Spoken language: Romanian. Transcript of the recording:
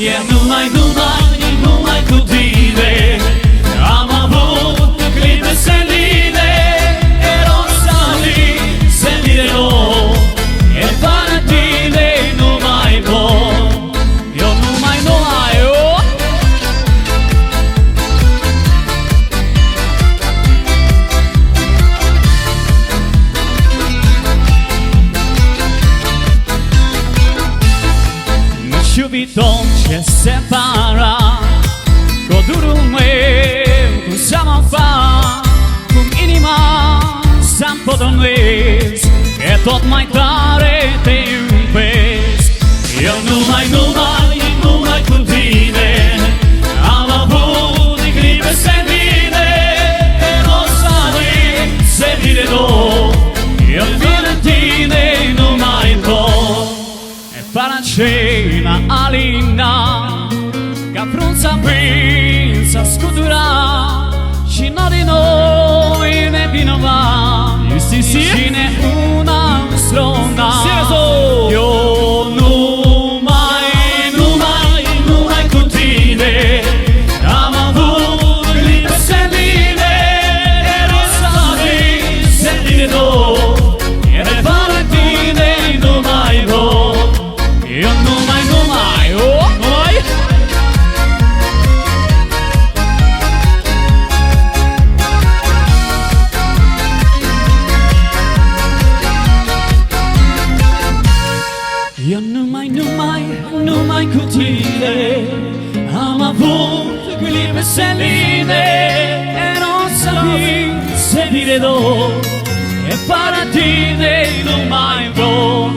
E numai cu tine am avut clipe seline, erosali, sentire nou, e fără tine nu mai pot. Eu nu mai oh. Nici iubitor ce separa codurul meu, cum să mă fac, cum inima să-mi potonesc, e tot mai tare te iubesc. Eu numai cu tine am avut clipe seline, erosali, sentire nou, eu fără tine nu mai pot. E fără cena alina, ca frunza prinsă scutura, și nu din noi ne vinovat. Cine una strona. Eu numai cu tine am avut clipe seline, erosali, sentire nou, e fără tine nu mai pot. Eu numai oh. Eu numai cu tine am avut clipe seline, erosali, sentire nou, e fără tine nu mai pot.